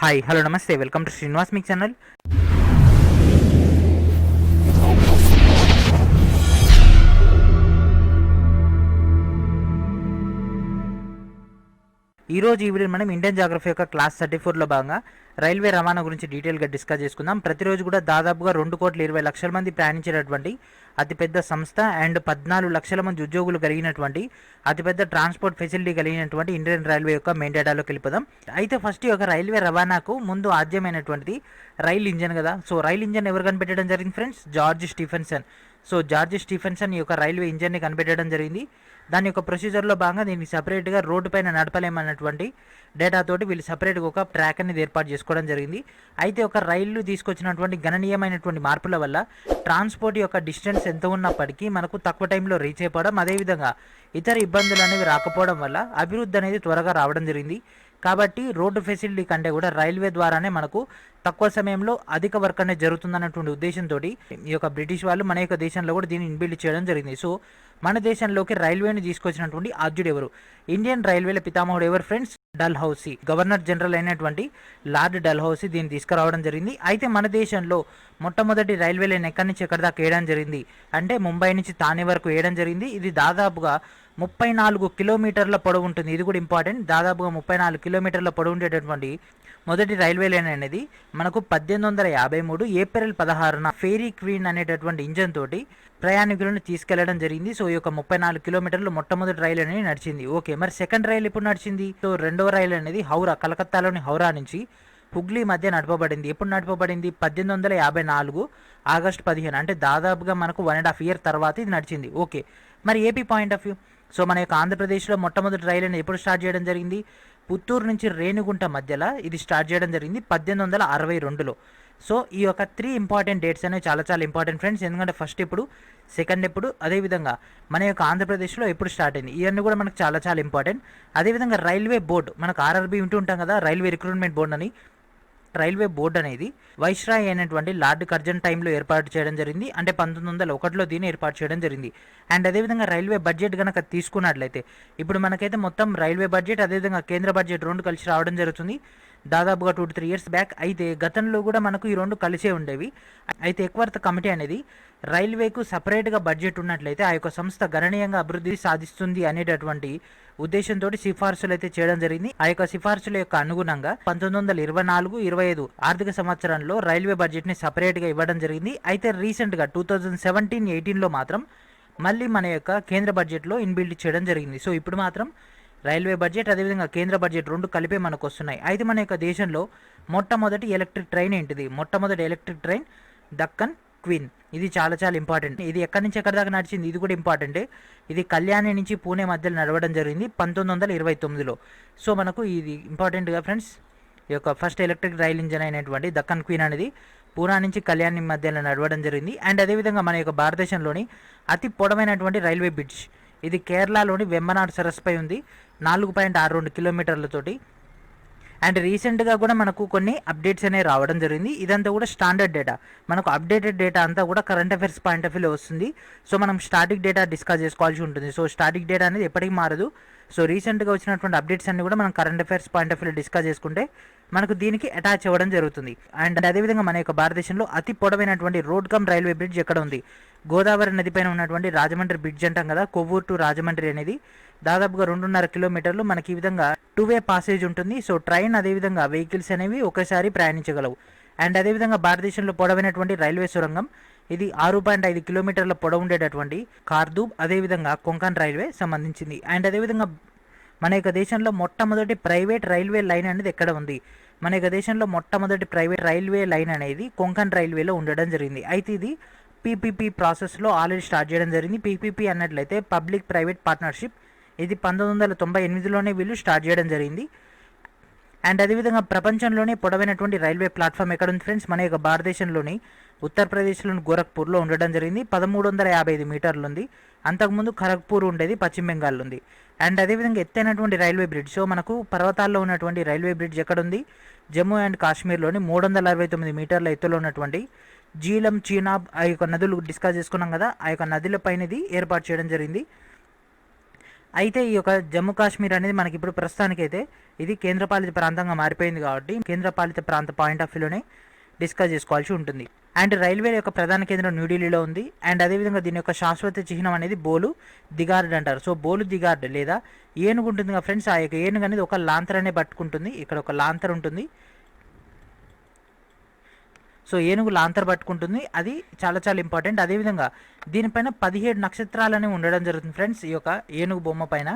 Hi hello నమస్తే welcome to Srinivas మిక్ channel. ఈరోజు ఈ వీడియో మనం ఇండియన్ జాగ్రఫీ యొక్క క్లాస్ 34లో భాగంగా రైల్వే రవాణా గురించి డీటెయిల్గా డిస్కస్ చేసుకుందాం. ప్రతిరోజు కూడా దాదాపుగా 2,20,00,000 మంది ప్రయాణించేటటువంటి అతిపెద్ద సంస్థ అండ్ 14 లక్షల మంది ఉద్యోగులు కలిగినటువంటి అతిపెద్ద ట్రాన్స్పోర్ట్ ఫెసిలిటీ కలిగినటువంటి ఇండియన్ రైల్వే యొక్క మెయిన్ డేటాలోకి వెళ్ళిపోదాం. అయితే ఫస్ట్ ఈ యొక్క రైల్వే రవాణాకు ముందు ఆద్యమైనటువంటిది రైల్ ఇంజన్ కదా. సో రైల్ ఇంజన్ ఎవరు కనిపెట్టడం జరిగింది friends? George Stephenson. So George Stephenson ఈ యొక్క రైల్వే ఇంజన్ని కనిపెట్టడం జరిగింది. దాని యొక్క ప్రొసీజర్లో భాగంగా దీనికి సపరేట్గా రోడ్డు పైన నడపలేమన్నటువంటి డేటాతోటి వీళ్ళు సపరేట్గా ఒక ట్రాక్ అనేది ఏర్పాటు చేసుకోవడం జరిగింది. అయితే ఒక రైలు తీసుకొచ్చినటువంటి గణనీయమైనటువంటి మార్పుల వల్ల ట్రాన్స్పోర్ట్ యొక్క డిస్టెన్స్ ఎంత ఉన్నప్పటికీ మనకు తక్కువ టైంలో రీచ్ అయిపోవడం, అదేవిధంగా ఇతర ఇబ్బందులు అనేవి రాకపోవడం వల్ల అభివృద్ధి అనేది త్వరగా రావడం జరిగింది. కాబట్టి రోడ్డు ఫెసిలిటీ కంటే కూడా రైల్వే ద్వారానే మనకు తక్కువ సమయంలో అధిక వర్క్ అనేది జరుగుతుందన్నటువంటి ఉద్దేశంతో ఈ యొక్క బ్రిటిష్ వాళ్ళు మన యొక్క దేశంలో కూడా దీన్ని ఇన్బిల్డ్ చేయడం జరిగింది. సో మన దేశంలోకి రైల్వేని తీసుకొచ్చినటువంటి ఆద్యుడు ఎవరు? ఇండియన్ రైల్వేల పితామహుడు ఎవరు ఫ్రెండ్స్? డల్హౌసీ. గవర్నర్ జనరల్ అయినటువంటి లార్డ్ డల్హౌసీ దీన్ని తీసుకురావడం జరిగింది. అయితే మన దేశంలో మొట్టమొదటి రైల్వే లైన్ ఎక్కడి నుంచి ఎక్కడి దాకా వేయడం జరిగింది అంటే ముంబై నుంచి థానే వరకు వేయడం జరిగింది. ఇది దాదాపుగా 34 కిలోమీటర్ల పొడవు ఉంటుంది. ఇది కూడా ఇంపార్టెంట్. దాదాపుగా 34 కిలోమీటర్ల పొడవు ఉండేటటువంటి మొదటి రైల్వే లైన్ అనేది మనకు 1853 ఏప్రిల్ 16న ఫేరీ క్వీన్ అనేటటువంటి ఇంజన్ తోటి ప్రయాణికులను తీసుకెళ్లడం జరిగింది. సో ఈ యొక్క 34 కిలోమీటర్లు మొట్టమొదటి రైలు అనేది నడిచింది. ఓకే, మరి సెకండ్ రైలు ఎప్పుడు నడిచింది? సో రెండవ రైలు అనేది హౌరా, కలకత్తాలోని హౌరా నుంచి హుగ్లీ మధ్య నడపబడింది. ఎప్పుడు నడపబడింది? 1854 ఆగస్టు 15, అంటే దాదాపుగా మనకు 1.5 ఇయర్ తర్వాత ఇది నడిచింది. ఓకే, మరి AP point of view. So మన యొక్క ఆంధ్రప్రదేశ్లో మొట్టమొదటి రైలు అనేది ఎప్పుడు స్టార్ట్ చేయడం జరిగింది? పుత్తూరు నుంచి రేణిగుంట మధ్యలో ఇది స్టార్ట్ చేయడం జరిగింది 1862లో. సో ఈ యొక్క 3 ఇంపార్టెంట్ డేట్స్ అనేవి చాలా ఇంపార్టెంట్ ఫ్రెండ్స్. ఎందుకంటే ఫస్ట్ ఎప్పుడు, సెకండ్ ఎప్పుడు, అదేవిధంగా మన యొక్క ఆంధ్రప్రదేశ్లో ఎప్పుడు స్టార్ట్ అయింది, ఇవన్నీ కూడా మనకు చాలా ఇంపార్టెంట్. అదేవిధంగా రైల్వే బోర్డు, మనకు ఆర్ఆర్బీ వింటూ ఉంటాం కదా, రైల్వే రిక్రూట్మెంట్ బోర్డు అని. రైల్వే బోర్డు అనేది వైస్రాయ్ అయినటువంటి లార్డ్ కర్జన్ టైంలో ఏర్పాటు చేయడం జరిగింది. అంటే 1901లో దీన్ని ఏర్పాటు చేయడం జరిగింది. అండ్ అదేవిధంగా రైల్వే బడ్జెట్ కనుక తీసుకున్నట్లయితే ఇప్పుడు మనకైతే మొత్తం రైల్వే బడ్జెట్ అదేవిధంగా కేంద్ర బడ్జెట్ రెండు కలిసి రావడం జరుగుతుంది దాదాపుగా 2 to 3 ఇయర్స్ బ్యాక్. అయితే గతంలో కూడా మనకు ఈ రెండు కలిసే ఉండేవి. అయితే ఎక్వర్త్ కమిటీ అనేది రైల్వేకు సపరేట్గా బడ్జెట్ ఉన్నట్లయితే ఆ యొక్క సంస్థ గణనీయంగా అభివృద్ధి సాధిస్తుంది అనేటటువంటి ఉద్దేశంతో సిఫార్సులు అయితే చేయడం జరిగింది. ఆ యొక్క సిఫార్సుల యొక్క అనుగుణంగా 1924-25 ఆర్థిక సంవత్సరంలో రైల్వే బడ్జెట్ని సపరేట్గా ఇవ్వడం జరిగింది. అయితే రీసెంట్గా 2017-18లో మాత్రం మళ్ళీ మన యొక్క కేంద్ర బడ్జెట్లో ఇన్బిల్డ్ చేయడం జరిగింది. సో ఇప్పుడు మాత్రం రైల్వే బడ్జెట్ అదేవిధంగా కేంద్ర బడ్జెట్ రెండు కలిపే మనకు వస్తున్నాయి. అయితే మన యొక్క దేశంలో మొట్టమొదటి ఎలక్ట్రిక్ ట్రైన్ ఏంటిది? మొట్టమొదటి ఎలక్ట్రిక్ ట్రైన్ దక్కన్ క్వీన్. ఇది చాలా ఇంపార్టెంట్. ఇది ఎక్కడి నుంచి ఎక్కడి దాకా నడిచింది? ఇది కూడా ఇంపార్టెంటే. ఇది కళ్యాణి నుంచి పూణే మధ్యలో నడవడం జరిగింది 1929లో. సో మనకు ఇది ఇంపార్టెంట్గా ఫ్రెండ్స్. ఈ యొక్క ఫస్ట్ ఎలక్ట్రిక్ రైల్ ఇంజన్ అయినటువంటి దక్కన్ క్వీన్ అనేది పూనా నుంచి కళ్యాణి మధ్యలో నడవడం జరిగింది. అండ్ అదేవిధంగా మన యొక్క భారతదేశంలోని అతి పొడవైనటువంటి రైల్వే బ్రిడ్జ్ ఇది కేరళలోని వెంబనాడ్ సరస్సుపై ఉంది 4.62 కిలోమీటర్లతోటి. అండ్ రీసెంట్గా కూడా మనకు కొన్ని అప్డేట్స్ అనేవి రావడం జరిగింది. ఇదంతా కూడా స్టాండర్డ్ డేటా, మనకు అప్డేటెడ్ డేటా అంతా కూడా కరెంట్ అఫైర్స్ పాయింట్ ఆఫ్ వ్యూలో వస్తుంది. సో మనం స్టాటిక్ డేటా డిస్కస్ చేసుకోవాల్సి ఉంటుంది. సో స్టాటిక్ డేటా అనేది ఎప్పటికీ మారదు. సో రీసెంట్గా వచ్చినటువంటి అప్డేట్స్ అన్ని కూడా మనం కరెంట్ అఫైర్స్ పాయింట్ ఆఫ్ వ్యూలో డిస్కస్ చేసుకుంటే మనకు దీనికి అటాచ్ అవ్వడం జరుగుతుంది. అండ్ అదేవిధంగా మన యొక్క భారతదేశంలో అతి పొడవైనటువంటి రోడ్ కమ్ రైల్వే బ్రిడ్జ్ ఎక్కడ ఉంది? గోదావరి నదిపైన ఉన్నటువంటి రాజమండ్రి బ్రిడ్జ్ అంటాం కదా, కొవ్వూరు టు రాజమండ్రి అనేది దాదాపుగా 2.5 కిలోమీటర్లు. మనకి ఈ విధంగా 2-వే పాసేజ్ ఉంటుంది. సో ట్రైన్ అదేవిధంగా వెహికల్స్ అనేవి ఒకేసారి ప్రయాణించగలవు. అండ్ అదేవిధంగా భారతదేశంలో పొడవైనటువంటి రైల్వే సొరంగం ఇది 6.5 కిలోమీటర్ల పొడవు ఉండేటటువంటి కార్దూబ్ అదేవిధంగా కొంకన్ రైల్వే సంబంధించింది. అండ్ అదేవిధంగా మన యొక్క దేశంలో మొట్టమొదటి ప్రైవేట్ రైల్వే లైన్ అనేది ఎక్కడ ఉంది? మన యొక్క దేశంలో మొట్టమొదటి ప్రైవేట్ రైల్వే లైన్ అనేది కొంకన్ రైల్వేలో ఉండడం జరిగింది. అయితే ఇది పీపీపీ ప్రాసెస్లో ఆల్రెడీ స్టార్ట్ చేయడం జరిగింది. పీపీపీ అన్నట్లయితే పబ్లిక్ ప్రైవేట్ పార్ట్నర్షిప్. ఇది 1998లోనే వీళ్ళు స్టార్ట్ చేయడం జరిగింది. అండ్ అదేవిధంగా ప్రపంచంలోనే పొడవైనటువంటి రైల్వే ప్లాట్ఫామ్ ఎక్కడ ఉంది ఫ్రెండ్స్? మన యొక్క భారతదేశంలోని ఉత్తరప్రదేశ్లోని గోరఖ్పూర్లో ఉండడం జరిగింది 1355 మీటర్లు ఉంది. అంతకుముందు ఖరగ్పూర్ ఉండేది పశ్చిమ బెంగాల్లో ఉంది. అండ్ అదేవిధంగా ఎత్తైనటువంటి రైల్వే బ్రిడ్జ్. సో మనకు పర్వతాల్లో ఉన్నటువంటి రైల్వే బ్రిడ్జ్ ఎక్కడ ఉంది? జమ్మూ అండ్ కాశ్మీర్లోని 369 మీటర్ల ఎత్తులో ఉన్నటువంటి జీలం, చీనాబ్ ఆ యొక్క నదులు డిస్కస్ చేసుకున్నాం కదా, ఆ యొక్క నదుల పైన ఇది ఏర్పాటు చేయడం జరిగింది. అయితే ఈ యొక్క జమ్మూ కాశ్మీర్ అనేది మనకి ఇప్పుడు ప్రస్తుతానికైతే ఇది కేంద్రపాలిత ప్రాంతంగా మారిపోయింది కాబట్టి కేంద్రపాలిత ప్రాంత పాయింట్ ఆఫ్ వ్యూలోనే డిస్కస్ చేసుకోవాల్సి ఉంటుంది. అండ్ రైల్వే యొక్క ప్రధాన కేంద్రం న్యూఢిల్లీలో ఉంది. అండ్ అదేవిధంగా దీని యొక్క శాశ్వత చిహ్నం అనేది బోలు దిగార్డ్ అంటారు. సో బోలు దిగార్డ్ లేదా ఏనుగు ఉంటుంది కదా ఫ్రెండ్స్, ఆ యొక్క ఏనుగు అనేది ఒక లాంతర్ అనే పట్టుకుంటుంది. ఇక్కడ ఒక లాంతర్ ఉంటుంది. సో ఏనుగు లాంతర్ పట్టుకుంటుంది, అది చాలా చాలా ఇంపార్టెంట్. అదేవిధంగా దీనిపైన 17 నక్షత్రాలు అనేవి ఉండడం జరుగుతుంది ఫ్రెండ్స్ ఈ యొక్క ఏనుగు బొమ్మ పైన.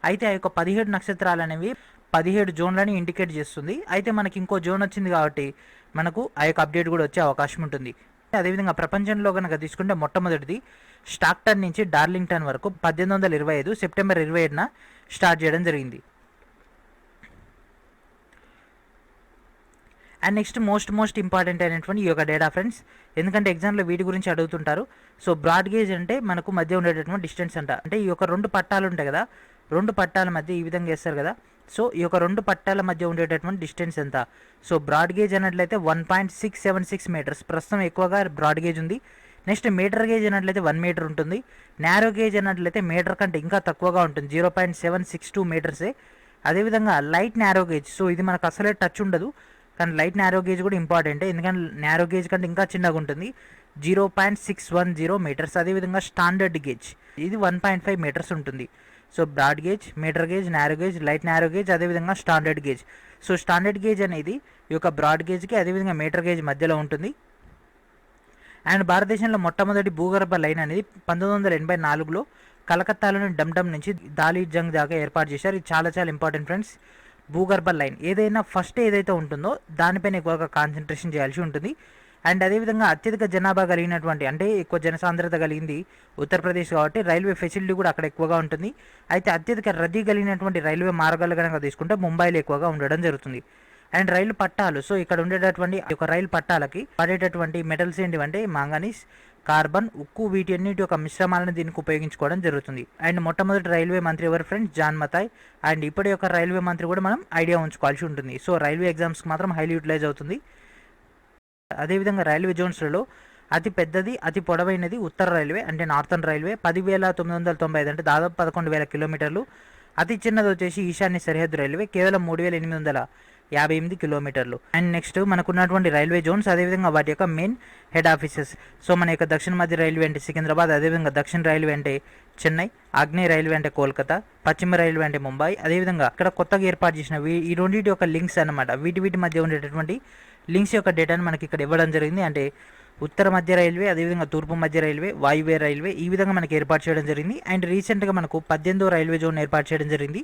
అయితే ఆ యొక్క 17 నక్షత్రాలు అనేవి 17 జోన్లని ఇండికేట్ చేస్తుంది. అయితే మనకి ఇంకో జోన్ వచ్చింది కాబట్టి మనకు ఆ యొక్క అప్డేట్ కూడా వచ్చే అవకాశం ఉంటుంది. అదేవిధంగా ప్రపంచంలో కనుక తీసుకుంటే మొట్టమొదటిది స్టాక్టన్ నుంచి డార్లింగ్టన్ వరకు 1825 సెప్టెంబర్ 27న స్టార్ట్ చేయడం జరిగింది. అండ్ నెక్స్ట్ మోస్ట్ ఇంపార్టెంట్ అయినటువంటి ఈ యొక్క డేటా ఫ్రెండ్స్, ఎందుకంటే ఎగ్జామ్లో వీటి గురించి అడుగుతుంటారు. సో బ్రాడ్ గేజ్ అంటే మనకు మధ్య ఉండేటటువంటి డిస్టెన్స్ అంటే ఈ యొక్క 2 పట్టాలు ఉంటాయి కదా, 2 పట్టాల మధ్య ఈ విధంగా వేస్తారు కదా. సో ఈ యొక్క 2 పట్టాల మధ్య ఉండేటటువంటి డిస్టెన్స్ ఎంత? సో బ్రాడ్ గేజ్ అన్నట్లయితే 1.676 మీటర్స్ ప్రస్తుతం ఎక్కువగా బ్రాడ్ గేజ్ ఉంది. నెక్స్ట్ మీటర్ గేజ్ అన్నట్లయితే 1 మీటర్ ఉంటుంది. నేరో గేజ్ అన్నట్లయితే మీటర్ కంటే ఇంకా తక్కువగా ఉంటుంది, 0.762 మీటర్సే. అదేవిధంగా లైట్ నేరో గేజ్, సో ఇది మనకు అసలే టచ్ ఉండదు, కానీ లైట్ నేరో గేజ్ కూడా ఇంపార్టెంటే, ఎందుకంటే నేరో గేజ్ కంటే ఇంకా చిన్నగా ఉంటుంది, 0.610 మీటర్స్. అదేవిధంగా స్టాండర్డ్ గేజ్ ఇది 1.5 మీటర్స్ ఉంటుంది. So broad gauge, metre gauge, narrow gauge, light narrow gauge, అదేవిధంగా standard gauge. So standard gauge అనేది ఈ యొక్క బ్రాడ్ గేజ్కి అదేవిధంగా మీటర్ గేజ్ మధ్యలో ఉంటుంది. అండ్ భారతదేశంలో మొట్టమొదటి భూగర్భ లైన్ అనేది 1984లో కలకత్తాలోని డమ్డమ్ నుంచి దాలీజంగ్ దాకా ఏర్పాటు చేశారు. ఇది చాలా చాలా ఇంపార్టెంట్ ఫ్రెండ్స్. భూగర్భ లైన్ ఏదైనా ఫస్ట్ ఏదైతే ఉంటుందో దానిపైన ఎక్కువగా కాన్సన్ట్రేషన్ చేయాల్సి ఉంటుంది. అండ్ అదేవిధంగా అత్యధిక జనాభా కలిగినటువంటి అంటే ఎక్కువ జనసాంద్రత కలిగింది ఉత్తరప్రదేశ్ కాబట్టి రైల్వే ఫెసిలిటీ కూడా అక్కడ ఎక్కువగా ఉంటుంది. అయితే అత్యధిక రద్దీ కలిగినటువంటి రైల్వే మార్గాలు కనుక తీసుకుంటే ముంబైలో ఎక్కువగా ఉండడం జరుగుతుంది. అండ్ రైలు పట్టాలు, సో ఇక్కడ ఉండేటటువంటి ఒక రైలు పట్టాలకి పడేటటువంటి మెటల్స్ ఏంటివంటే మాంగనీస్, కార్బన్, ఉక్కు, వీటి అన్నిటి యొక్క మిశ్రమాలను దీనికి ఉపయోగించుకోవడం జరుగుతుంది. అండ్ మొట్టమొదటి రైల్వే మంత్రి ఎవరు ఫ్రెండ్స్? జాన్ మతాయ్. అండ్ ఇప్పటి యొక్క రైల్వే మంత్రి కూడా మనం ఐడియా ఉంచుకోవాల్సి ఉంటుంది. సో రైల్వే ఎగ్జామ్స్కి మాత్రం హైలీ యూటిలైజ్ అవుతుంది. అదేవిధంగా రైల్వే జోన్స్లలో అతి పెద్దది అతి పొడవైనది ఉత్తర రైల్వే అంటే నార్థన్ రైల్వే 10,995 అంటే దాదాపు 11,000 కిలోమీటర్లు. అతి చిన్నది వచ్చేసి ఈశాన్య సరిహద్దు రైల్వే కేవలం 3,858 కిలోమీటర్లు. అండ్ నెక్స్ట్ మనకున్నటువంటి రైల్వే జోన్స్ అదేవిధంగా వాటి యొక్క మెయిన్ హెడ్ ఆఫీసెస్. సో మన యొక్క దక్షిణ మధ్య రైల్వే అంటే సికింద్రాబాద్, అదేవిధంగా దక్షిణ రైల్వే అంటే చెన్నై, ఆగ్నేయ రైల్వే అంటే కోల్కతా, పశ్చిమ రైల్వే అంటే ముంబై. అదేవిధంగా ఇక్కడ కొత్తగా ఏర్పాటు చేసిన ఈ రెండింటి యొక్క లింక్స్ అనమాట, వీటి మధ్య ఉండేటటువంటి లింక్స్ యొక్క డేటాను మనకి ఇక్కడ ఇవ్వడం జరిగింది. అంటే ఉత్తర మధ్య రైల్వే, అదేవిధంగా తూర్పు మధ్య రైల్వే, వాయువ్య రైల్వే ఈ విధంగా మనకి ఏర్పాటు చేయడం జరిగింది. అండ్ రీసెంట్గా మనకు 18వ రైల్వే జోన్ ఏర్పాటు చేయడం జరిగింది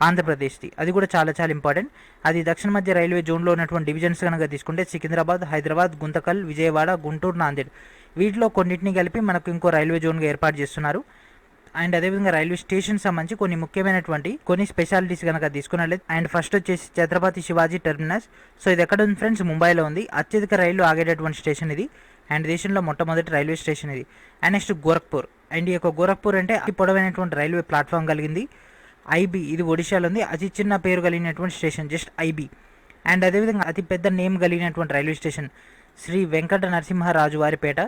ఆంధ్రప్రదేశ్ది, అది కూడా చాలా చాలా ఇంపార్టెంట్. అది దక్షిణ మధ్య రైల్వే జోన్లో ఉన్నటువంటి డివిజన్స్ కనుక తీసుకుంటే సికింద్రాబాద్, హైదరాబాద్, గుంతకల్, విజయవాడ, గుంటూరు, నాందేడ్ వీటిలో కొన్నింటిని కలిపి మనకు ఇంకో రైల్వే జోన్గా ఏర్పాటు చేస్తున్నారు. అండ్ అదేవిధంగా రైల్వే స్టేషన్ సంబంధించి కొన్ని ముఖ్యమైనటువంటి కొన్ని స్పెషాలిటీస్ కనుక తీసుకున్నట్లయితే అండ్ ఫస్ట్ వచ్చేసి ఛత్రపతి శివాజీ టెర్మినస్. సో ఇది ఎక్కడ ఉంది ఫ్రెండ్స్? ముంబైలో ఉంది. అత్యధిక రైళ్లు ఆగేటటువంటి స్టేషన్ ఇది అండ్ దేశంలో మొట్టమొదటి రైల్వే స్టేషన్ ఇది. And next Gorakhpur. అండ్ ఈ యొక్క గోరఖ్పూర్ అంటే అతి పొడవైనటువంటి రైల్వే ప్లాట్ఫామ్ కలిగింది. ఐబీ ఇది ఒడిశాలో ఉంది. అతి చిన్న పేరు కలిగినటువంటి స్టేషన్ జస్ట్ ఐబీ. అండ్ అదేవిధంగా అతి పెద్ద నేమ్ కలిగినటువంటి రైల్వే స్టేషన్ శ్రీ వెంకట నరసింహరాజు వారిపేట,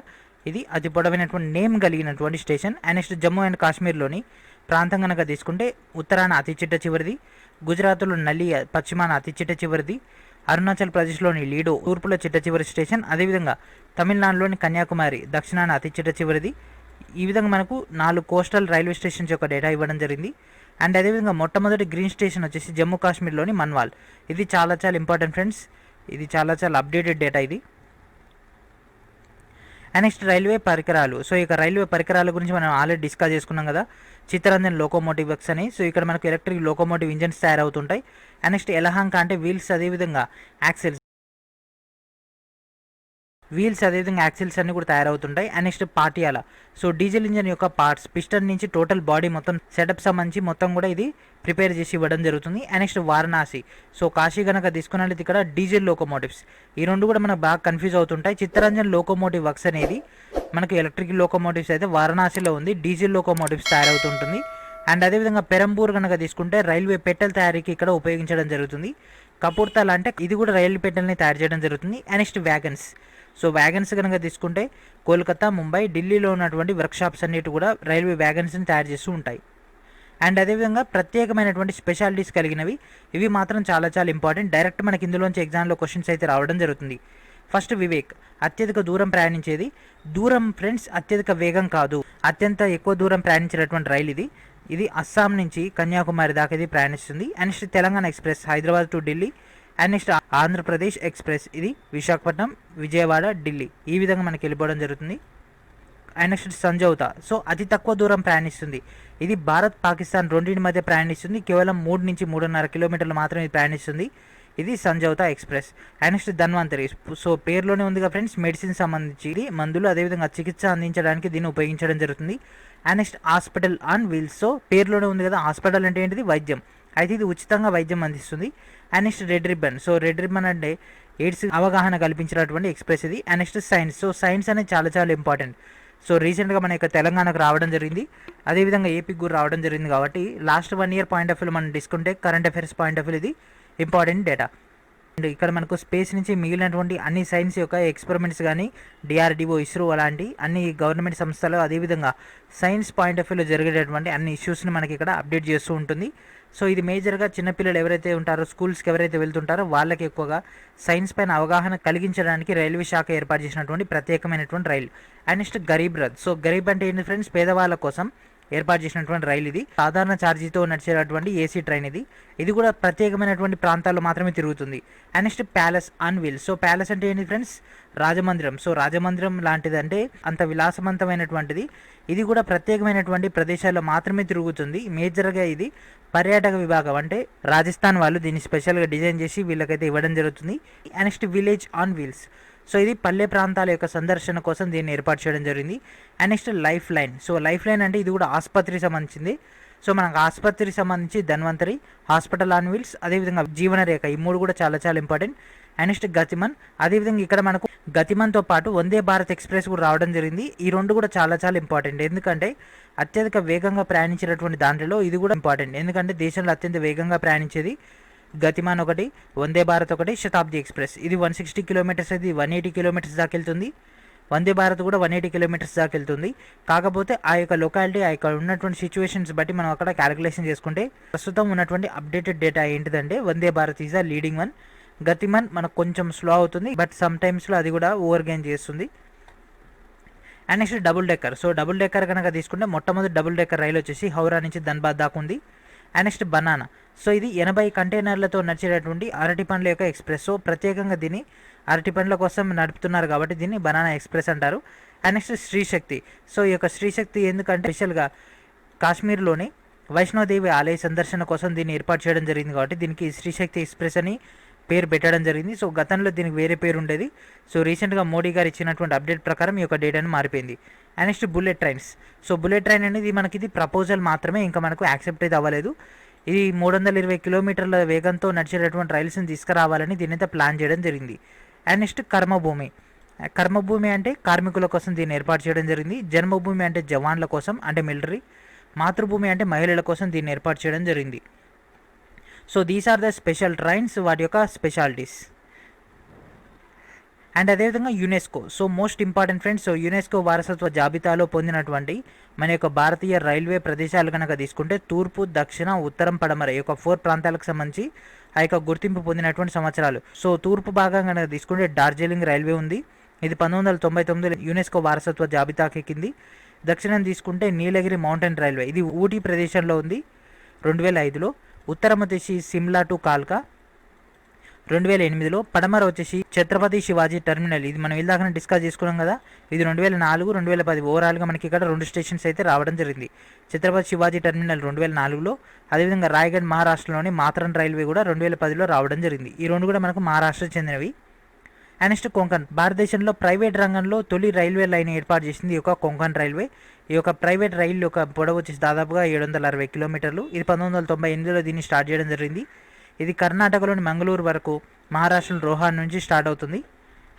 ఇది అతి పొడవైనటువంటి నేమ్ కలిగినటువంటి station. And next Jammu and కాశ్మీర్లోని ప్రాంతం కనుక తీసుకుంటే ఉత్తరాన అతి చిట్ట చివరిది, గుజరాత్లో నలియా పశ్చిమాన అతి చిట్ట చివరిది, అరుణాచల్ ప్రదేశ్లోని లీడో తూర్పులో చిట్ట చివరి స్టేషన్, అదేవిధంగా తమిళనాడులోని కన్యాకుమారి దక్షిణాన అతి చిట్ట చివరిది. ఈ విధంగా మనకు 4 కోస్టల్ రైల్వే స్టేషన్స్ యొక్క డేటా ఇవ్వడం జరిగింది. అండ్ అదేవిధంగా మొట్టమొదటి గ్రీన్ స్టేషన్ వచ్చేసి జమ్మూ కాశ్మీర్లోని మన్వాల్, ఇది చాలా చాలా ఇంపార్టెంట్ ఫ్రెండ్స్, ఇది చాలా చాలా అప్డేటెడ్ డేటా ఇది. అండ్ నెక్స్ట్ రైల్వే పరికరాలు. సో ఇక రైల్వే పరికరాల గురించి మనం ఆల్రెడీ డిస్కస్ చేసుకున్నాం కదా, చిత్తరంజన్ లోకోమోటివ్ వర్క్స్ అని. సో ఇక్కడ మనకు ఎలక్ట్రిక్ లోకోమోటివ్ ఇంజన్స్ తయారవుతుంటాయి. అండ్ నెక్స్ట్ ఎలహాంక అంటే వీల్స్, అదేవిధంగా యాక్సెల్స్ యాక్సిల్స్ అన్ని కూడా తయారవుతుంటాయి. And next Patiala. So diesel engine యొక్క పార్ట్స్ పిస్టన్ నుంచి టోటల్ బాడీ మొత్తం సెటప్ సంబంధించి మొత్తం కూడా ఇది ప్రిపేర్ చేసి ఇవ్వడం జరుగుతుంది. And next Varanasi. So Kashi కనుక తీసుకున్నట్లయితే ఇక్కడ డీజిల్ లోకోమోటివ్స్, ఈ రెండు కూడా మనకు బాగా కన్ఫ్యూజ్ అవుతుంటాయి. చిత్తరంజన్ లోకోమోటివ్ వర్క్స్ అనేది మనకు ఎలక్ట్రిక్ లోకోమోటివ్స్ అయితే వారణాసిలో ఉంది, డీజిల్ లోకోమోటివ్స్ తయారవుతుంటుంది. అండ్ అదేవిధంగా పెరంబూర్ కనుక తీసుకుంటే రైల్వే పెట్టెల తయారీకి ఇక్కడ ఉపయోగించడం జరుగుతుంది. కపూర్తాల్ అంటే ఇది కూడా రైలు పెట్టెల్ని తయారు చేయడం జరుగుతుంది. And next wagons. So wagons కనుక తీసుకుంటే కోల్కతా, ముంబై, ఢిల్లీలో ఉన్నటువంటి వర్క్షాప్స్ అన్నిటి కూడా రైల్వే వ్యాగన్స్ని తయారు చేస్తూ ఉంటాయి. అండ్ అదేవిధంగా ప్రత్యేకమైనటువంటి స్పెషాలిటీస్ కలిగినవి. ఇవి మాత్రం చాలా చాలా ఇంపార్టెంట్. డైరెక్ట్ మనకి ఇందులోంచి ఎగ్జామ్లో క్వశ్చన్స్ అయితే రావడం జరుగుతుంది. ఫస్ట్ వివేక్, అత్యధిక దూరం ప్రయాణించేది. దూరం ఫ్రెండ్స్ అత్యధిక వేగం కాదు, అత్యంత ఎక్కువ దూరం ప్రయాణించేటటువంటి రైలు ఇది. ఇది అస్సాం నుంచి కన్యాకుమారి దాకా ఇది ప్రయాణిస్తుంది. And next Telangana express Hyderabad to Delhi. And next Andhra Pradesh express ఇది విశాఖపట్నం, విజయవాడ, ఢిల్లీ, ఈ విధంగా మనకి వెళ్ళిపోవడం జరుగుతుంది. అండ్ నెక్స్ట్ సంజౌతా, సో అతి తక్కువ దూరం ప్రయాణిస్తుంది. ఇది భారత్ పాకిస్తాన్ రెండింటి మధ్య ప్రయాణిస్తుంది. కేవలం 3 నుంచి 3.5 కిలోమీటర్లు మాత్రమే ఇది ప్రయాణిస్తుంది. ఇది Samjhauta express. And next Dhanvantari, so పేరులోనే ఉందిగా ఫ్రెండ్స్, మెడిసిన్ సంబంధించి ఇది మందులు అదేవిధంగా చికిత్స అందించడానికి దీన్ని ఉపయోగించడం జరుగుతుంది. And next hospital on wheels, so పేరులోనే ఉంది కదా, హాస్పిటల్ అంటే ఏంటిది, వైద్యం. అయితే ఇది ఉచితంగా వైద్యం అందిస్తుంది. And next red ribbon, so red ribbon అంటే ఎయిడ్స్ అవగాహన కల్పించినటువంటి ఎక్స్ప్రెస్ ఇది. And next science, so science అనేది చాలా చాలా ఇంపార్టెంట్. సో రీసెంట్గా మన యొక్క తెలంగాణకు రావడం జరిగింది, అదేవిధంగా ఏపీకి కూడా రావడం జరిగింది. కాబట్టి last 1 year point of view మనం తీసుకుంటే current affairs point of view ఇది ఇంపార్టెంట్ డేటా. అండ్ ఇక్కడ మనకు స్పేస్ నుంచి మిగిలినటువంటి అన్ని సైన్స్ యొక్క ఎక్స్పెరిమెంట్స్ కానీ డిఆర్డిఓ, ఇస్రో అలాంటి అన్ని గవర్నమెంట్ సంస్థలు అదేవిధంగా సైన్స్ పాయింట్ ఆఫ్ వ్యూలో జరిగేటటువంటి అన్ని ఇష్యూస్ని మనకి ఇక్కడ అప్డేట్ చేస్తూ ఉంటుంది. సో ఇది మేజర్గా చిన్నపిల్లలు ఎవరైతే ఉంటారో, స్కూల్స్కి ఎవరైతే వెళ్తుంటారో వాళ్ళకి ఎక్కువగా సైన్స్ పైన అవగాహన కలిగించడానికి రైల్వే శాఖ ఏర్పాటు చేసినటువంటి ప్రత్యేకమైనటువంటి రైలు. And next Garib Rath, so Garib అంటే ఏంటి ఫ్రెండ్స్, పేదవాళ్ళ కోసం ఏర్పాటు చేసినటువంటి రైలు ఇది. సాధారణ ఛార్జీతో నడిచేటటువంటి ఏసీ ట్రైన్ ఇది. ఇది కూడా ప్రత్యేకమైనటువంటి ప్రాంతాల్లో మాత్రమే తిరుగుతుంది. And next palace on wheels, so palace అంటే ఏంటి ఫ్రెండ్స్, రాజమందిరం. సో రాజమందిరం లాంటిది అంటే అంత విలాసవంతమైనటువంటిది. ఇది కూడా ప్రత్యేకమైనటువంటి ప్రదేశాల్లో మాత్రమే తిరుగుతుంది. మేజర్గా ఇది పర్యాటక విభాగం, అంటే రాజస్థాన్ వాళ్ళు దీన్ని స్పెషల్గా డిజైన్ చేసి వీళ్ళకైతే ఇవ్వడం జరుగుతుంది. And next village on wheels, so ఇది పల్లె ప్రాంతాల యొక్క సందర్శన కోసం దీన్ని ఏర్పాటు చేయడం జరిగింది. And next life line, so life line అంటే ఇది కూడా ఆసుపత్రికి సంబంధించింది. సో మనకు ఆసుపత్రికి సంబంధించి ధన్వంతరి, హాస్పిటల్ ఆన్ వీల్స్, అదేవిధంగా జీవన రేఖ, ఈ 3 కూడా చాలా చాలా ఇంపార్టెంట్. అండ్ నెక్స్ట్ గతిమన్, అదేవిధంగా ఇక్కడ మనకు గతిమన్తో పాటు వందే భారత్ ఎక్స్ప్రెస్ కూడా రావడం జరిగింది. ఈ 2 కూడా చాలా చాలా ఇంపార్టెంట్, ఎందుకంటే అత్యధిక వేగంగా ప్రయాణించేటటువంటి దాంట్లో ఇది కూడా ఇంపార్టెంట్. ఎందుకంటే దేశంలో అత్యంత వేగంగా ప్రయాణించేది గతిమాన్ ఒకటి, వందే భారత్ ఒకటి, శతాబ్ది ఎక్స్ప్రెస్ ఇది 160 కిలోమీటర్స్, ఇది 180 కిలోమీటర్స్ దాకా వెళ్తుంది. వందే భారత్ కూడా 180 కిలోమీటర్స్ దాకా వెళ్తుంది. కాకపోతే ఆ యొక్క లొకాలిటీ, ఆ యొక్క ఉన్నటువంటి సిచ్యువేషన్స్ బట్టి మనం అక్కడ క్యాలిక్యులేషన్ చేసుకుంటే ప్రస్తుతం ఉన్నటువంటి అప్డేటెడ్ డేటా ఏంటిదంటే Vande Bharat is the leading one. Gatiman మనకు కొంచెం స్లో అవుతుంది, బట్ సమ్ టైమ్స్లో అది కూడా ఓవర్ గెయిన్ చేస్తుంది. And next double decker, so double decker కనుక తీసుకుంటే మొట్టమొదటి డబుల్ డెక్కర్ రైలు వచ్చేసి హౌరా నుంచి ధన్బాద్ దాకా ఉంది. అండ్ నెక్స్ట్ బనానా, సో ఇది 80 కంటైనర్లతో నడిచేటటువంటి అరటి పండ్ల యొక్క ఎక్స్ప్రెస్. సో ప్రత్యేకంగా దీన్ని అరటి పండ్ల కోసం నడుపుతున్నారు కాబట్టి దీన్ని బనానా ఎక్స్ప్రెస్ అంటారు. అండ్ నెక్స్ట్ శ్రీశక్తి, సో ఈ యొక్క శ్రీశక్తి ఎందుకంటే స్పెషల్గా కాశ్మీర్లోని వైష్ణోదేవి ఆలయ సందర్శన కోసం దీన్ని ఏర్పాటు చేయడం జరిగింది కాబట్టి దీనికి శ్రీశక్తి ఎక్స్ప్రెస్ అని పేరు పెట్టడం జరిగింది. సో గతంలో దీనికి వేరే పేరు ఉండేది. సో రీసెంట్గా మోడీ గారు ఇచ్చినటువంటి అప్డేట్ ప్రకారం ఈ యొక్క డేట్ అని మారిపోయింది. And next bullet trains, so bullet train అనేది మనకి ఇది ప్రపోజల్ మాత్రమే, ఇంకా మనకు యాక్సెప్ట్ అయితే అవ్వలేదు. ఇది 320 కిలోమీటర్ల వేగంతో నడిచేటటువంటి రైల్స్ని తీసుకురావాలని దీనైతే ప్లాన్ చేయడం జరిగింది. అండ్ నెక్స్ట్ కర్మభూమి, కర్మభూమి అంటే కార్మికుల కోసం దీన్ని ఏర్పాటు చేయడం జరిగింది. జన్మభూమి అంటే జవాన్ల కోసం, అంటే మిలిటరీ. మాతృభూమి అంటే మహిళల కోసం దీన్ని ఏర్పాటు చేయడం జరిగింది. So these are the special trains, వాటి యొక్క స్పెషాలిటీస్. అండ్ అదేవిధంగా UNESCO, so most important friends, so UNESCO వారసత్వ జాబితాలో పొందినటువంటి మన యొక్క భారతీయ రైల్వే ప్రదేశాలు కనుక తీసుకుంటే తూర్పు, దక్షిణ, ఉత్తరం, పడమర ఈ యొక్క 4 ప్రాంతాలకు సంబంధించి ఆ యొక్క గుర్తింపు పొందినటువంటి సంవత్సరాలు. సో తూర్పు భాగం కనుక తీసుకుంటే డార్జిలింగ్ రైల్వే ఉంది, ఇది 1999 యునెస్కో వారసత్వ జాబితాకి ఎక్కింది. దక్షిణం తీసుకుంటే నీలగిరి మౌంటైన్ రైల్వే, ఇది ఊటీ ప్రదేశంలో ఉంది 2005లో. ఉత్తరం వచ్చేసి సిమ్లా టు కాల్కా 2008లో. పడమర వచ్చేసి ఛత్రపతి శివాజీ టెర్మినల్, ఇది మనం ఇందాక డిస్కస్ చేసుకున్నాం కదా, ఇది 2004, 2010 ఓవరాల్గా మనకి ఇక్కడ 2 స్టేషన్స్ అయితే రావడం జరిగింది. ఛత్రపతి శివాజీ టెర్మినల్ 2004లో, అదేవిధంగా రాయగఢ్ మహారాష్ట్రలోని మాత్రన్ రైల్వే కూడా 2010లో రావడం జరిగింది. ఈ 2 కూడా మనకు మహారాష్ట్ర చెందినవి. అండ్ నెక్స్ట్ కొంకన్, భారతదేశంలో ప్రైవేట్ రంగంలో తొలి రైల్వే లైన్ ఏర్పాటు చేసింది ఈ యొక్క కొంకన్ రైల్వే. ఈ యొక్క ప్రైవేట్ రైలు యొక్క పొడవు వచ్చేసి దాదాపుగా 760 కిలోమీటర్లు. ఇది 1998లో దీన్ని స్టార్ట్ చేయడం జరిగింది. ఇది కర్ణాటకలోని మంగళూరు వరకు, మహారాష్ట్రలో రోహాన్ నుంచి స్టార్ట్ అవుతుంది.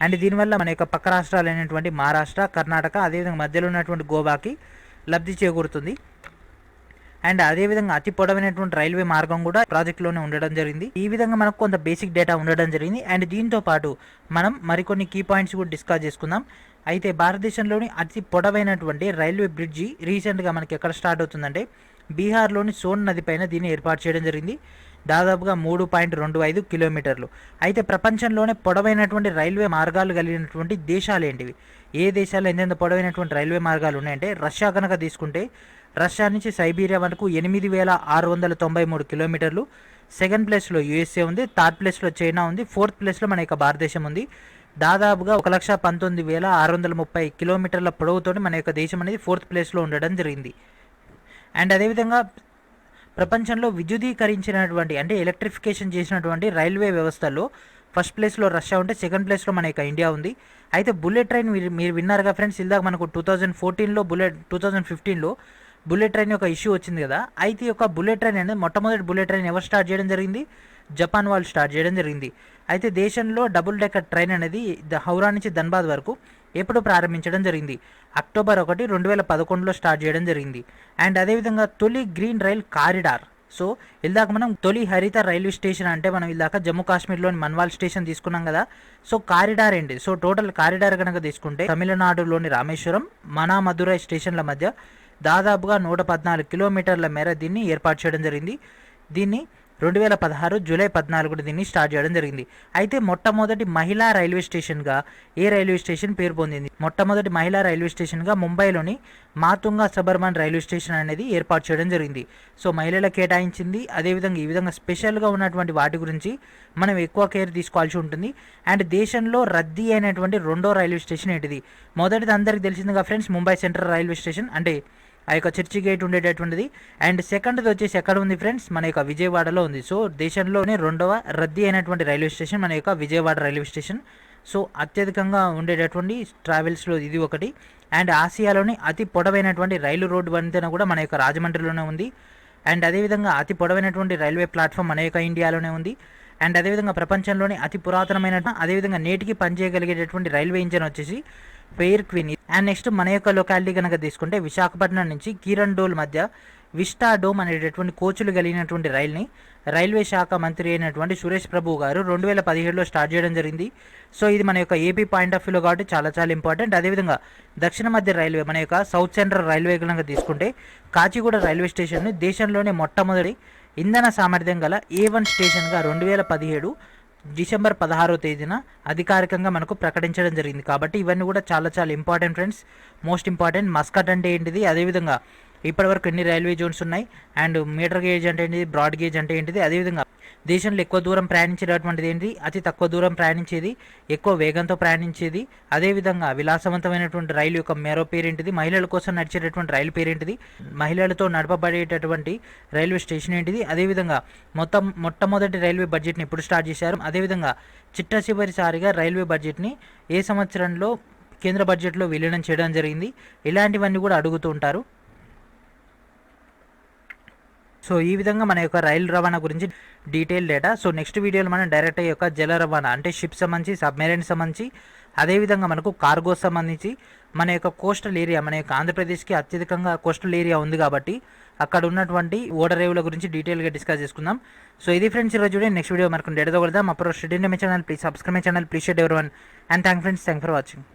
అండ్ దీనివల్ల మన యొక్క పక్క రాష్ట్రాలు అయినటువంటి మహారాష్ట్ర, కర్ణాటక, అదేవిధంగా మధ్యలో ఉన్నటువంటి గోవాకి లబ్ధి చేకూరుతుంది. అండ్ అదేవిధంగా అతి పొడవైనటువంటి రైల్వే మార్గం కూడా ప్రాజెక్టులోనే ఉండడం జరిగింది. ఈ విధంగా మనకు కొంత బేసిక్ డేటా ఉండడం జరిగింది. అండ్ దీంతో పాటు మనం మరికొన్ని కీ పాయింట్స్ కూడా డిస్కస్ చేసుకుందాం. అయితే భారతదేశంలోని అతి పొడవైనటువంటి రైల్వే బ్రిడ్జి రీసెంట్గా మనకి ఎక్కడ స్టార్ట్ అవుతుందంటే బీహార్లోని సోన్ నది పైన దీన్ని ఏర్పాటు చేయడం జరిగింది. దాదాపుగా 3.25 కిలోమీటర్లు. అయితే ప్రపంచంలోనే పొడవైనటువంటి రైల్వే మార్గాలు కలిగినటువంటి దేశాలు ఏంటివి? ఏ దేశాల్లో ఎంతెంత పొడవైనటువంటి రైల్వే మార్గాలు ఉన్నాయంటే, రష్యా కనుక తీసుకుంటే రష్యా నుంచి సైబీరియా వరకు 8,693 కిలోమీటర్లు. సెకండ్ ప్లేస్లో యూఎస్ఏ ఉంది, థర్డ్ ప్లేస్లో చైనా ఉంది, ఫోర్త్ ప్లేస్లో మన యొక్క భారతదేశం ఉంది. దాదాపుగా 1,19,630 కిలోమీటర్ల పొడవుతోటి మన యొక్క దేశం అనేది ఫోర్త్ ప్లేస్లో ఉండడం జరిగింది. అండ్ అదేవిధంగా ప్రపంచంలో విద్యుదీకరించినటువంటి అంటే ఎలక్ట్రిఫికేషన్ చేసినటువంటి రైల్వే వ్యవస్థల్లో ఫస్ట్ ప్లేస్లో రష్యా ఉంటే సెకండ్ ప్లేస్లో మన యొక్క ఇండియా ఉంది. అయితే బుల్లెట్ ట్రైన్ మీరు విన్నారుగా ఫ్రెండ్స్, ఇందాక మనకు 2014లో 2015లో బుల్లెట్ ట్రైన్ యొక్క ఇష్యూ వచ్చింది కదా. అయితే ఈ యొక్క బుల్లెట్ ట్రైన్ అనేది మొట్టమొదటి బుల్లెట్ ట్రైన్ ఎవరు స్టార్ట్ చేయడం జరిగింది? జపాన్ వాళ్ళు స్టార్ట్ చేయడం జరిగింది. అయితే దేశంలో డబుల్ డెక్కర్ ట్రైన్ అనేది హౌరా నుంచి ధన్బాద్ వరకు ఎప్పుడు ప్రారంభించడం జరిగింది? అక్టోబర్ 1, 2011లో స్టార్ట్ చేయడం జరిగింది. అండ్ అదేవిధంగా తొలి గ్రీన్ రైల్ కారిడార్. సో ఇందాక మనం తొలి హరిత రైల్వే స్టేషన్ అంటే మనం ఇందాక జమ్మూ కాశ్మీర్లోని మన్వాల్ స్టేషన్ తీసుకున్నాం కదా. సో కారిడార్ ఏంటి? సో టోటల్ కారిడార్ కనుక తీసుకుంటే తమిళనాడులోని రామేశ్వరం, మదురై స్టేషన్ల మధ్య దాదాపుగా 114 కిలోమీటర్ల మేర దీన్ని ఏర్పాటు చేయడం జరిగింది. దీన్ని 2016 జూలై 14 దీన్ని స్టార్ట్ చేయడం జరిగింది. అయితే మొట్టమొదటి మహిళా రైల్వే స్టేషన్గా ఏ రైల్వే స్టేషన్ పేరు పొందింది? మొట్టమొదటి మహిళా రైల్వే స్టేషన్గా ముంబైలోని మాతుంగా సబర్మన్ రైల్వే స్టేషన్ అనేది ఏర్పాటు చేయడం జరిగింది. సో మహిళలకు కేటాయించింది. అదేవిధంగా ఈ విధంగా స్పెషల్గా ఉన్నటువంటి వాటి గురించి మనం ఎక్కువ కేర్ తీసుకోవాల్సి ఉంటుంది. అండ్ దేశంలో రద్దీ అయినటువంటి రెండో రైల్వే స్టేషన్ ఏంటిది? మొదటిది అందరికీ తెలిసిందిగా friends, Mumbai central railway station అంటే ఆ యొక్క చర్చి గేట్ ఉండేటటువంటిది. అండ్ సెకండ్ది వచ్చేసి ఎక్కడ ఉంది ఫ్రెండ్స్? మన యొక్క విజయవాడలో ఉంది. సో దేశంలోనే రెండవ రద్దీ అయినటువంటి రైల్వే స్టేషన్ మన యొక్క విజయవాడ రైల్వే స్టేషన్. సో అత్యధికంగా ఉండేటటువంటి ట్రావెల్స్లో ఇది ఒకటి. అండ్ ఆసియాలోని అతి పొడవైనటువంటి రైలు రోడ్డు వంతెన కూడా మన యొక్క రాజమండ్రిలోనే ఉంది. అండ్ అదేవిధంగా అతి పొడవైనటువంటి రైల్వే ప్లాట్ఫామ్ మన యొక్క ఇండియాలోనే ఉంది. అండ్ అదేవిధంగా ప్రపంచంలోని అతి పురాతనమైన అదేవిధంగా నేటికి పనిచేయగలిగేటటువంటి రైల్వే ఇంజన్ వచ్చేసి ఫెయిర్ క్వీన్. అండ్ నెక్స్ట్ మన యొక్క లొకాలిటీ కనుక తీసుకుంటే విశాఖపట్నం నుంచి కిరణ్డోల్ మధ్య విస్టాడోమ్ అనేటటువంటి కోచులు కలిగినటువంటి రైల్ని రైల్వే శాఖ మంత్రి అయినటువంటి సురేష్ ప్రభు గారు 2017లో స్టార్ట్ చేయడం జరిగింది. సో ఇది మన యొక్క ఏపీ పాయింట్ ఆఫ్ వ్యూలో కాబట్టి చాలా చాలా ఇంపార్టెంట్. అదేవిధంగా దక్షిణ మధ్య రైల్వే మన యొక్క సౌత్ సెంట్రల్ రైల్వే కనుక తీసుకుంటే కాచిగూడ రైల్వే స్టేషన్ని దేశంలోనే మొట్టమొదటి ఇంధన సామర్థ్యం గల A1 స్టేషన్గా 2017 డిసెంబర్ 16వ తేదీన అధికారికంగా మనకు ప్రకటించడం జరిగింది. కాబట్టి ఇవన్నీ కూడా చాలా చాలా important friends. Most important Muscat అంటే ఏంటిది, అదేవిధంగా ఇప్పటివరకు ఎన్ని రైల్వే జోన్స్ ఉన్నాయి, అండ్ మీటర్ గేజ్ అంటే ఏంటిది, బ్రాడ్ గేజ్ అంటే ఏంటిది, అదేవిధంగా దేశంలో ఎక్కువ దూరం ప్రయాణించేటటువంటిది ఏంటి, అతి తక్కువ దూరం ప్రయాణించేది, ఎక్కువ వేగంతో ప్రయాణించేది, అదేవిధంగా విలాసవంతమైనటువంటి రైలు యొక్క మేరో పేరేంటిది, మహిళల కోసం నడిచేటటువంటి రైలు పేరేంటిది, మహిళలతో నడపబడేటటువంటి రైల్వే స్టేషన్ ఏంటిది, అదేవిధంగా మొట్టమొదటి రైల్వే బడ్జెట్ని ఎప్పుడు స్టార్ట్ చేశారు, అదేవిధంగా చిట్టచివరిసారిగా రైల్వే బడ్జెట్ని ఏ సంవత్సరంలో కేంద్ర బడ్జెట్లో విలీనం చేయడం జరిగింది, ఇలాంటివన్నీ కూడా అడుగుతూ ఉంటారు. సో ఈ విధంగా మన యొక్క రైలు రవాణా గురించి డీటెయిల్ డేటా. సో నెక్స్ట్ వీడియోలో మనం డైరెక్ట్ యొక్క జల రవాణా అంటే షిప్ సంబంధించి, సబ్మెరైన్ సంబంధించి, అదేవిధంగా మనకు కార్గో సంబంధించి మన యొక్క కోస్టల్ ఏరియా, మన యొక్క ఆంధ్రప్రదేశ్కి అత్యధికంగా కోస్టల్ ఏరియా ఉంది కాబట్టి అక్కడ ఉన్నటువంటి ఓడరేవుల గురించి డీటెయిల్గా డిస్కస్ చేసుకుందాం. సో ఇది ఫ్రెండ్స్ ఈరోజు వీడియో. నెక్స్ట్ వీడియో మనకు డేటాతో కొడదాం. అప్పుడు student my channel please subscribe my channel, please share everyone, and thank for watching.